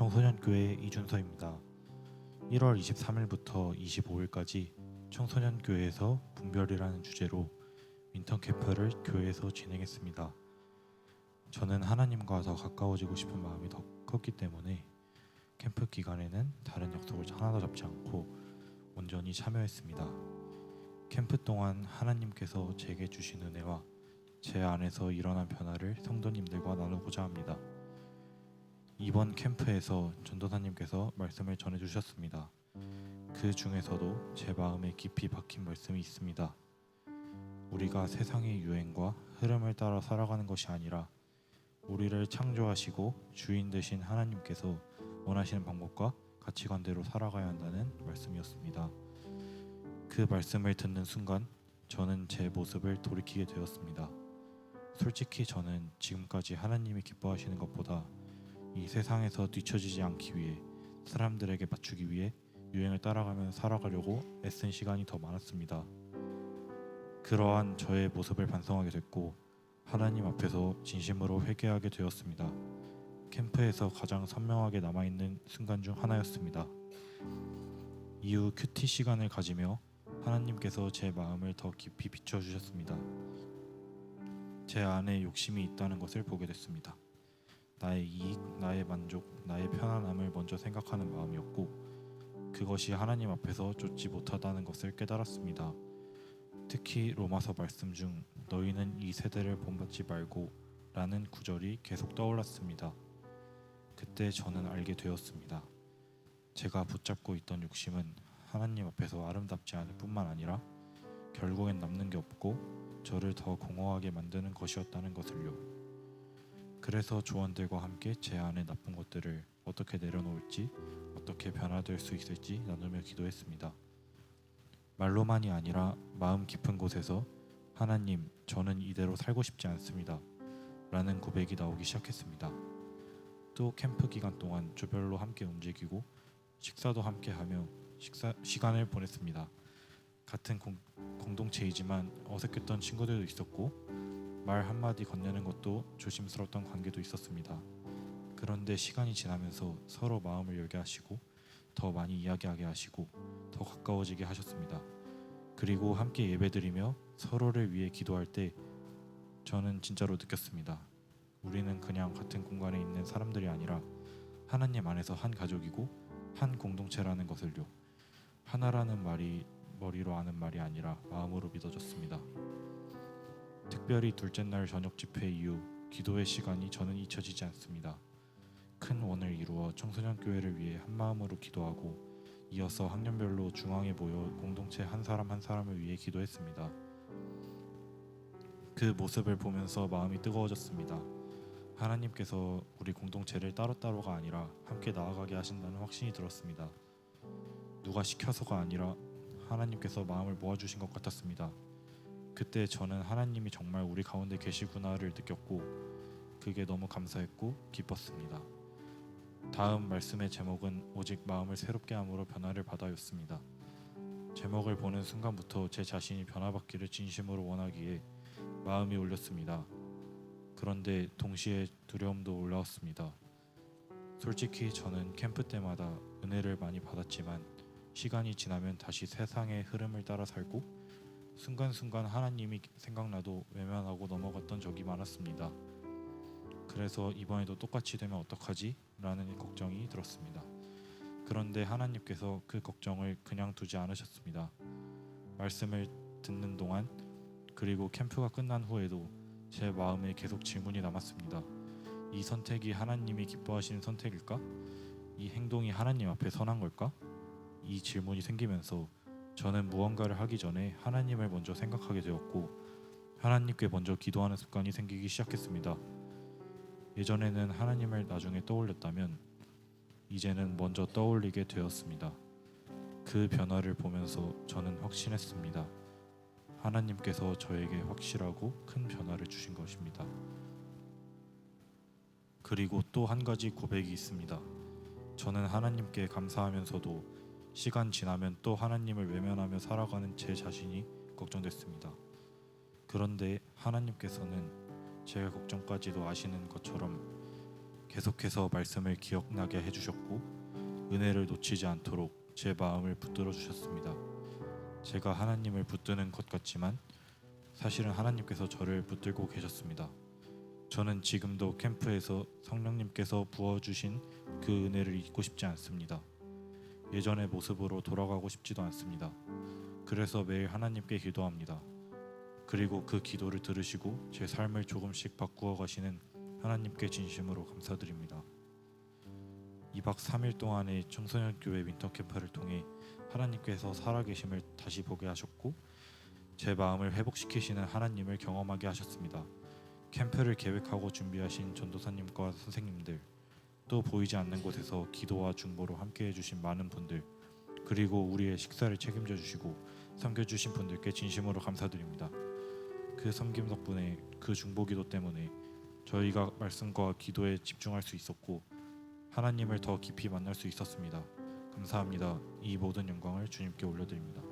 청소년교회 이준서입니다. 1월 23일부터 25일까지 청소년교회에서 분별이라는 주제로 윈터 캠프를 교회에서 진행했습니다. 저는 하나님과 더 가까워지고 싶은 마음이 더 컸기 때문에 캠프 기간에는 다른 약속을 하나도 잡지 않고 온전히 참여했습니다. 캠프 동안 하나님께서 제게 주신 은혜와 제 안에서 일어난 변화를 성도님들과 나누고자 합니다. 이번 캠프에서 전도사님께서 말씀을 전해주셨습니다. 그 중에서도 제 마음에 깊이 박힌 말씀이 있습니다. 우리가 세상의 유행과 흐름을 따라 살아가는 것이 아니라 우리를 창조하시고 주인 되신 하나님께서 원하시는 방법과 가치관대로 살아가야 한다는 말씀이었습니다. 그 말씀을 듣는 순간 저는 제 모습을 돌이키게 되었습니다. 솔직히 저는 지금까지 하나님이 기뻐하시는 것보다 이 세상에서 뒤처지지 않기 위해 사람들에게 맞추기 위해 유행을 따라가면서 살아가려고 애쓴 시간이 더 많았습니다. 그러한 저의 모습을 반성하게 됐고 하나님 앞에서 진심으로 회개하게 되었습니다. 캠프에서 가장 선명하게 남아있는 순간 중 하나였습니다. 이후 큐티 시간을 가지며 하나님께서 제 마음을 더 깊이 비춰주셨습니다. 제 안에 욕심이 있다는 것을 보게 됐습니다. 나의 이익, 나의 만족, 나의 편안함을 먼저 생각하는 마음이었고 그것이 하나님 앞에서 좋지 못하다는 것을 깨달았습니다. 특히 로마서 말씀 중 너희는 이 세대를 본받지 말고 라는 구절이 계속 떠올랐습니다. 그때 저는 알게 되었습니다. 제가 붙잡고 있던 욕심은 하나님 앞에서 아름답지 않을 뿐만 아니라 결국엔 남는 게 없고 저를 더 공허하게 만드는 것이었다는 것을요. 그래서 조언들과 함께 제 안의 나쁜 것들을 어떻게 내려놓을지, 어떻게 변화될 수 있을지 나누며 기도했습니다. 말로만이 아니라 마음 깊은 곳에서 하나님, 저는 이대로 살고 싶지 않습니다. 라는 고백이 나오기 시작했습니다. 또 캠프 기간 동안 조별로 함께 움직이고 식사도 함께 하며 시간을 보냈습니다. 같은 공동체이지만 어색했던 친구들도 있었고 말 한마디 건네는 것도 조심스러웠던 관계도 있었습니다. 그런데 시간이 지나면서 서로 마음을 열게 하시고 더 많이 이야기하게 하시고 더 가까워지게 하셨습니다. 그리고 함께 예배드리며 서로를 위해 기도할 때 저는 진짜로 느꼈습니다. 우리는 그냥 같은 공간에 있는 사람들이 아니라 하나님 안에서 한 가족이고 한 공동체라는 것을요. 하나라는 말이 머리로 아는 말이 아니라 마음으로 믿어졌습니다. 특별히 둘째 날 저녁 집회 이후 기도의 시간이 저는 잊혀지지 않습니다. 큰 원을 이루어 청소년교회를 위해 한마음으로 기도하고 이어서 학년별로 중앙에 모여 공동체 한 사람 한 사람을 위해 기도했습니다. 그 모습을 보면서 마음이 뜨거워졌습니다. 하나님께서 우리 공동체를 따로따로가 아니라 함께 나아가게 하신다는 확신이 들었습니다. 누가 시켜서가 아니라 하나님께서 마음을 모아주신 것 같았습니다. 그때 저는 하나님이 정말 우리 가운데 계시구나를 느꼈고 그게 너무 감사했고 기뻤습니다. 다음 말씀의 제목은 오직 마음을 새롭게 함으로 변화를 받아였습니다. 제목을 보는 순간부터 제 자신이 변화받기를 진심으로 원하기에 마음이 울렸습니다. 그런데 동시에 두려움도 올라왔습니다. 솔직히 저는 캠프 때마다 은혜를 많이 받았지만 시간이 지나면 다시 세상의 흐름을 따라 살고 순간순간 하나님이 생각나도 외면하고 넘어갔던 적이 많았습니다. 그래서 이번에도 똑같이 되면 어떡하지? 라는 걱정이 들었습니다. 그런데 하나님께서 그 걱정을 그냥 두지 않으셨습니다. 말씀을 듣는 동안 그리고 캠프가 끝난 후에도 제 마음에 계속 질문이 남았습니다. 이 선택이 하나님이 기뻐하시는 선택일까? 이 행동이 하나님 앞에 선한 걸까? 이 질문이 생기면서 저는 무언가를 하기 전에 하나님을 먼저 생각하게 되었고 하나님께 먼저 기도하는 습관이 생기기 시작했습니다. 예전에는 하나님을 나중에 떠올렸다면 이제는 먼저 떠올리게 되었습니다. 그 변화를 보면서 저는 확신했습니다. 하나님께서 저에게 확실하고 큰 변화를 주신 것입니다. 그리고 또 한 가지 고백이 있습니다. 저는 하나님께 감사하면서도 시간 지나면 또 하나님을 외면하며 살아가는 제 자신이 걱정됐습니다. 그런데 하나님께서는 제 걱정까지도 아시는 것처럼 계속해서 말씀을 기억나게 해주셨고 은혜를 놓치지 않도록 제 마음을 붙들어 주셨습니다. 제가 하나님을 붙드는 것 같지만 사실은 하나님께서 저를 붙들고 계셨습니다. 저는 지금도 캠프에서 성령님께서 부어주신 그 은혜를 잊고 싶지 않습니다. 예전의 모습으로 돌아가고 싶지도 않습니다. 그래서 매일 하나님께 기도합니다. 그리고 그 기도를 들으시고 제 삶을 조금씩 바꾸어 가시는 하나님께 진심으로 감사드립니다. 2박 3일 동안의 청소년 교회 윈터 캠프를 통해 하나님께서 살아계심을 다시 보게 하셨고 제 마음을 회복시키시는 하나님을 경험하게 하셨습니다. 캠프를 계획하고 준비하신 전도사님과 선생님들, 또 보이지 않는 곳에서 기도와 중보로 함께 해주신 많은 분들, 그리고 우리의 식사를 책임져 주시고 섬겨주신 분들께 진심으로 감사드립니다. 그 섬김 덕분에, 그 중보기도 때문에 저희가 말씀과 기도에 집중할 수 있었고 하나님을 더 깊이 만날 수 있었습니다. 감사합니다. 이 모든 영광을 주님께 올려드립니다.